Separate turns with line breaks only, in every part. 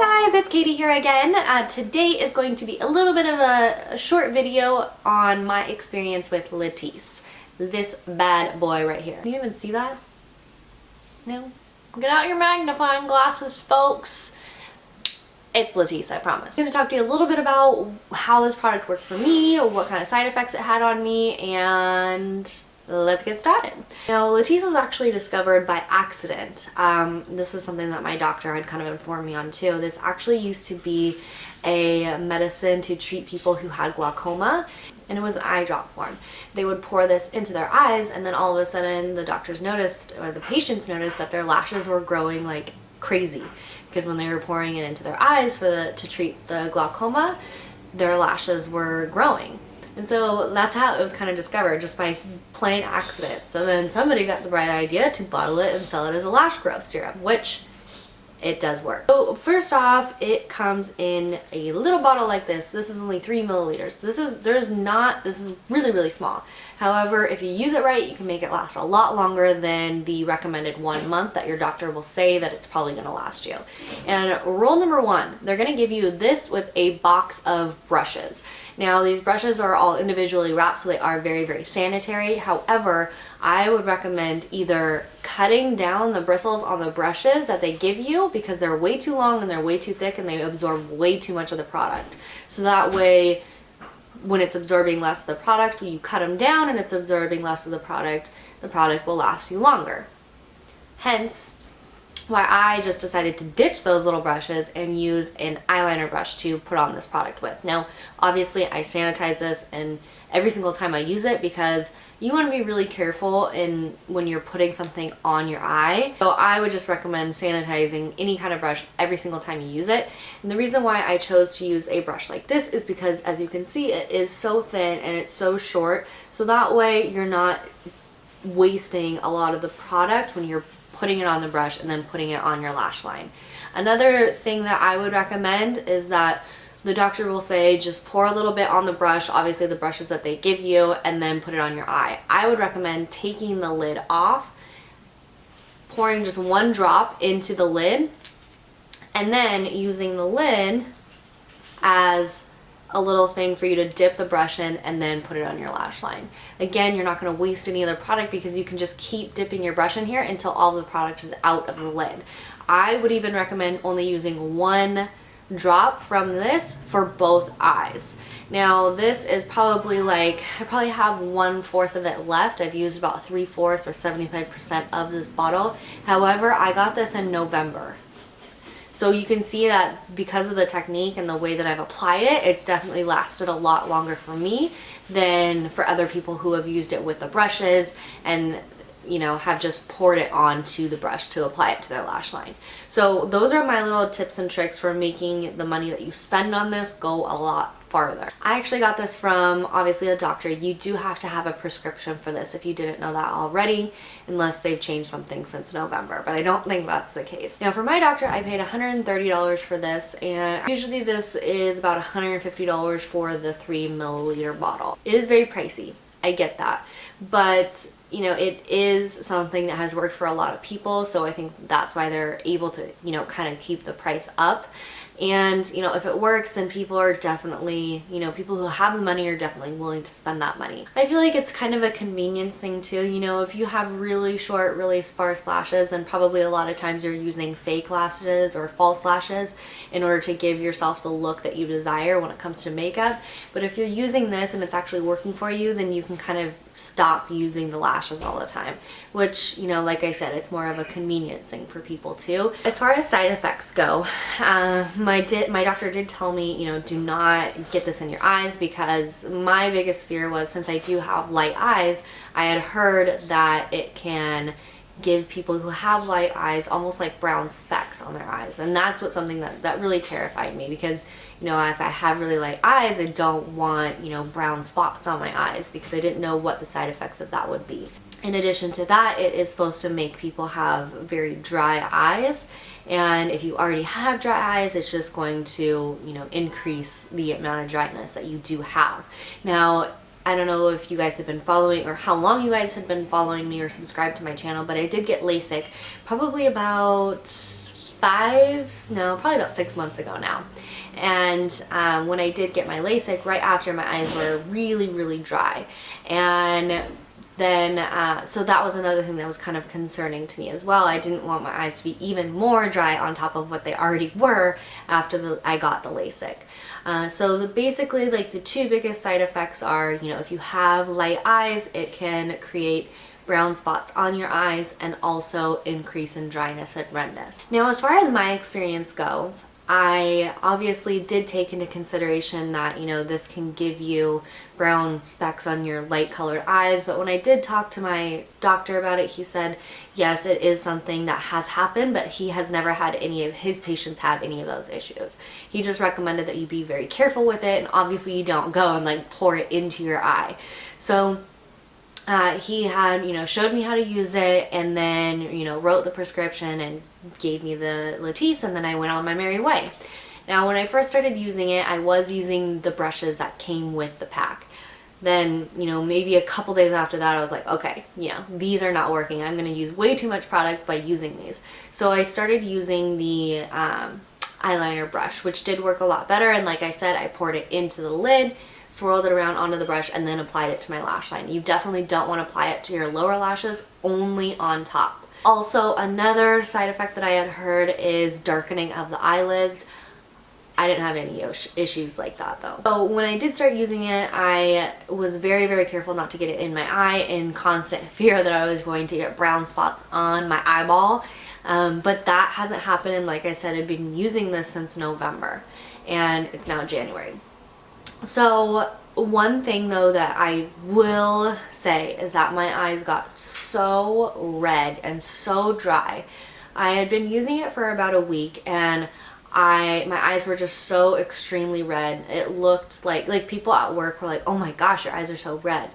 Hi guys, it's Katie here again. Today is going to be a little bit of a short video on my experience with Latisse. This bad boy right here. Can you even see that? No? Get out your magnifying glasses, folks. It's Latisse, I promise. I'm going to talk to you a little bit about how this product worked for me, what kind of side effects it had on me, and let's get started. Now, Latisse was actually discovered by accident. This is something that my doctor had kind of informed me on too. This actually used to be a medicine to treat people who had glaucoma, and it was an eye drop form. They would pour this into their eyes, and then all of a sudden the doctors noticed, or the patients noticed, that their lashes were growing like crazy, because when they were pouring it into their eyes to treat the glaucoma, their lashes were growing. And so that's how it was kind of discovered, just by plain accident. So then somebody got the bright idea to bottle it and sell it as a lash growth serum, which it does work. So first off, it comes in a little bottle like this. This is only 3 milliliters. This is really, really small. However, if you use it right, you can make it last a lot longer than the recommended 1 month that your doctor will say that it's probably gonna last you. And rule number 1, they're gonna give you this with a box of brushes. Now, these brushes are all individually wrapped, so they are very, very sanitary. However, I would recommend either cutting down the bristles on the brushes that they give you, because they're way too long and they're way too thick and they absorb way too much of the product. So that way, when it's absorbing less of the product, when you cut them down and it's absorbing less of the product will last you longer. Hence why I just decided to ditch those little brushes and use an eyeliner brush to put on this product with. Now, obviously I sanitize this and every single time I use it, because you want to be really careful when you're putting something on your eye. So I would just recommend sanitizing any kind of brush every single time you use it. And the reason why I chose to use a brush like this is because, as you can see, it is so thin and it's so short. So that way you're not wasting a lot of the product when you're putting it on the brush and then putting it on your lash line. Another thing that I would recommend is that the doctor will say just pour a little bit on the brush, obviously the brushes that they give you, and then put it on your eye. I would recommend taking the lid off, pouring just 1 drop into the lid, and then using the lid as a little thing for you to dip the brush in and then put it on your lash line. Again, you're not going to waste any other product, because you can just keep dipping your brush in here until all the product is out of the lid. I would even recommend only using 1 drop from this for both eyes. Now, this is probably like, I probably have 1/4 of it left. I've used about 3/4 or 75% of this bottle. However, I got this in November. So you can see that because of the technique and the way that I've applied it, it's definitely lasted a lot longer for me than for other people who have used it with the brushes and, you know, have just poured it onto the brush to apply it to their lash line. So those are my little tips and tricks for making the money that you spend on this go a lot farther. I actually got this from, obviously, a doctor. You do have to have a prescription for this, if you didn't know that already, unless they've changed something since November, but I don't think that's the case. Now, for my doctor, I paid $130 for this, and usually this is about $150 for the 3 milliliter bottle. It is very pricey, I get that, but you know, it is something that has worked for a lot of people, so I think that's why they're able to, you know, kind of keep the price up. And, you know, if it works, then people are definitely, you know, people who have the money are definitely willing to spend that money. I feel like it's kind of a convenience thing too. You know, if you have really short, really sparse lashes, then probably a lot of times you're using fake lashes or false lashes in order to give yourself the look that you desire when it comes to makeup. But if you're using this and it's actually working for you, then you can kind of stop using the lashes all the time, which, you know, like I said, it's more of a convenience thing for people too. As far as side effects go, my doctor did tell me, you know, do not get this in your eyes, because my biggest fear was, since I do have light eyes, I had heard that it can give people who have light eyes almost like brown specks on their eyes, and that's what something that really terrified me, because, you know, if I have really light eyes, I don't want, you know, brown spots on my eyes, because I didn't know what the side effects of that would be. In addition to that, it is supposed to make people have very dry eyes, and if you already have dry eyes, it's just going to, you know, increase the amount of dryness that you do have. Now, I don't know if you guys have been following or how long you guys have been following me or subscribed to my channel, but I did get LASIK probably about probably about 6 months ago now. And when I did get my LASIK, right after, my eyes were really, really dry. And then, so that was another thing that was kind of concerning to me as well. I didn't want my eyes to be even more dry on top of what they already were after I got the LASIK. So basically, like, the two biggest side effects are, you know, if you have light eyes, it can create brown spots on your eyes and also increase in dryness and redness. Now, as far as my experience goes, I obviously did take into consideration that, you know, this can give you brown specks on your light colored eyes, but when I did talk to my doctor about it, he said, yes, it is something that has happened, but he has never had any of his patients have any of those issues. He just recommended that you be very careful with it, and obviously you don't go and like pour it into your eye. So he had, you know, showed me how to use it, and then, you know, wrote the prescription and gave me the Latisse, and then I went on my merry way. Now, when I first started using it, I was using the brushes that came with the pack. Then, you know, maybe a couple days after that, I was like, okay, you know, these are not working. I'm going to use way too much product by using these. So I started using the eyeliner brush, which did work a lot better. And like I said, I poured it into the lid, swirled it around onto the brush, and then applied it to my lash line. You definitely don't want to apply it to your lower lashes, only on top. Also, another side effect that I had heard is darkening of the eyelids. I didn't have any issues like that though. So when I did start using it, I was very, very careful not to get it in my eye, in constant fear that I was going to get brown spots on my eyeball. But that hasn't happened, and like I said, I've been using this since November, and it's now January. So one thing though that I will say is that my eyes got so red and so dry. I had been using it for about a week, and my eyes were just so extremely red. It looked like people at work were like, oh my gosh, your eyes are so red.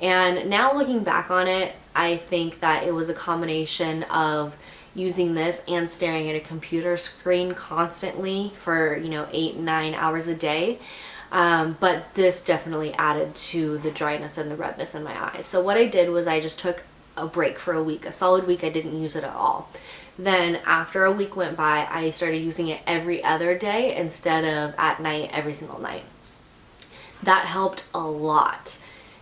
And now looking back on it, I think that it was a combination of using this and staring at a computer screen constantly for, you know, 8-9 hours a day. But this definitely added to the dryness and the redness in my eyes. So what I did was I just took a break for a week, a solid week. I didn't use it at all. Then after a week went by, I started using it every other day instead of at night, every single night. That helped a lot.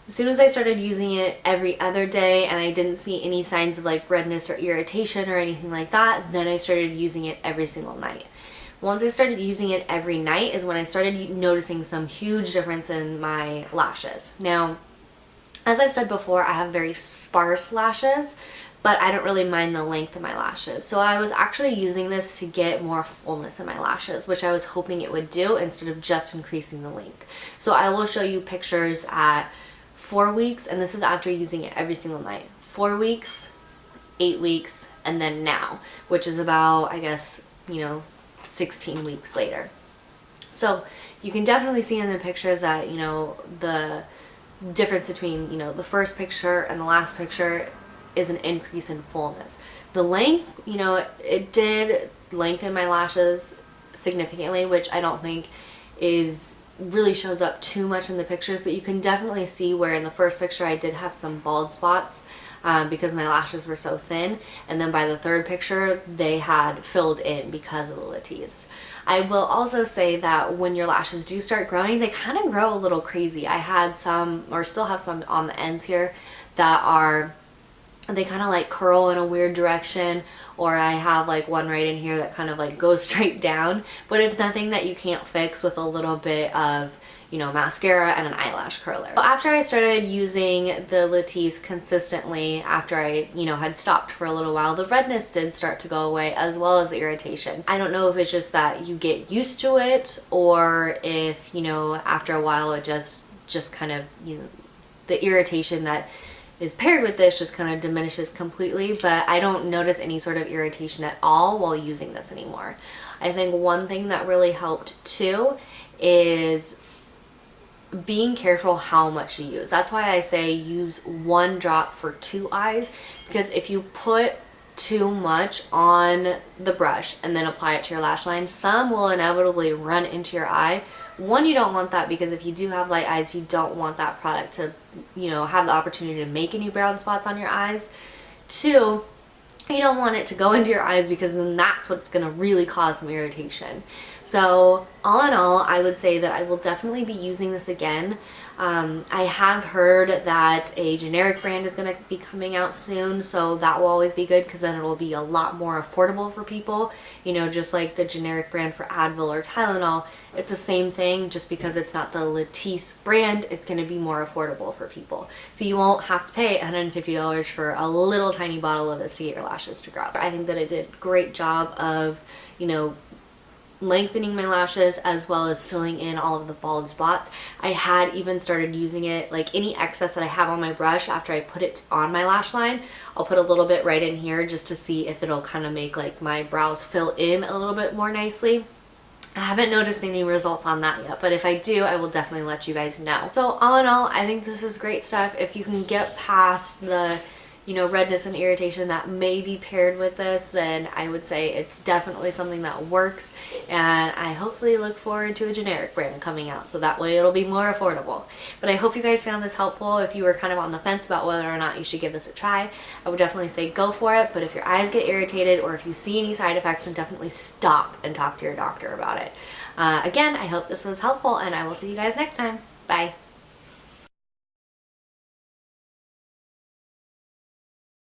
As soon as I started using it every other day and I didn't see any signs of like redness or irritation or anything like that, then I started using it every single night. Once I started using it every night is when I started noticing some huge difference in my lashes. Now, as I've said before, I have very sparse lashes, but I don't really mind the length of my lashes. So I was actually using this to get more fullness in my lashes, which I was hoping it would do instead of just increasing the length. So I will show you pictures at 4 weeks, and this is after using it every single night. 4 weeks, 8 weeks, and then now, which is about, I guess, you know, 16 weeks later. So you can definitely see in the pictures that, you know, the difference between, you know, the first picture and the last picture is an increase in fullness. The length, you know, it did lengthen my lashes significantly, which I don't think really shows up too much in the pictures, but you can definitely see where in the first picture I did have some bald spots because my lashes were so thin, and then by the third picture they had filled in because of the Latisse. I will also say that when your lashes do start growing, they kind of grow a little crazy. I had some, or still have some on the ends here, that they kind of like curl in a weird direction, or I have like one right in here that kind of like goes straight down, but it's nothing that you can't fix with a little bit of, you know, mascara and an eyelash curler. So after I started using the Latisse consistently, after I, you know, had stopped for a little while, the redness did start to go away, as well as the irritation. I don't know if it's just that you get used to it, or if, you know, after a while it just kind of, you know, the irritation that is paired with this just kind of diminishes completely, but I don't notice any sort of irritation at all while using this anymore. I think one thing that really helped too is being careful how much you use. That's why I say use 1 drop for 2 eyes, because if you put too much on the brush and then apply it to your lash line, some will inevitably run into your eye. One, you don't want that, because if you do have light eyes, you don't want that product to, you know, have the opportunity to make any brown spots on your eyes. 2, you don't want it to go into your eyes, because then that's what's going to really cause some irritation. So all in all, I would say that I will definitely be using this again. I have heard that a generic brand is going to be coming out soon, so that will always be good, because then it will be a lot more affordable for people. You know, just like the generic brand for Advil or Tylenol, it's the same thing. Just because it's not the Latisse brand, it's going to be more affordable for people. So you won't have to pay $150 for a little tiny bottle of this to get your lashes to grow. I think that it did a great job of, you know, lengthening my lashes as well as filling in all of the bald spots. I had even started using it, like any excess that I have on my brush after I put it on my lash line, I'll put a little bit right in here just to see if it'll kind of make like my brows fill in a little bit more nicely. I haven't noticed any results on that yet, but if I do, I will definitely let you guys know. So all in all, I think this is great stuff. If you can get past the, you know, redness and irritation that may be paired with this, then I would say it's definitely something that works, and I hopefully look forward to a generic brand coming out, so that way it'll be more affordable. But I hope you guys found this helpful. If you were kind of on the fence about whether or not you should give this a try, I would definitely say go for it. But if your eyes get irritated or if you see any side effects, then definitely stop and talk to your doctor about it. Again, I hope this was helpful, and I will see you guys next time. Bye.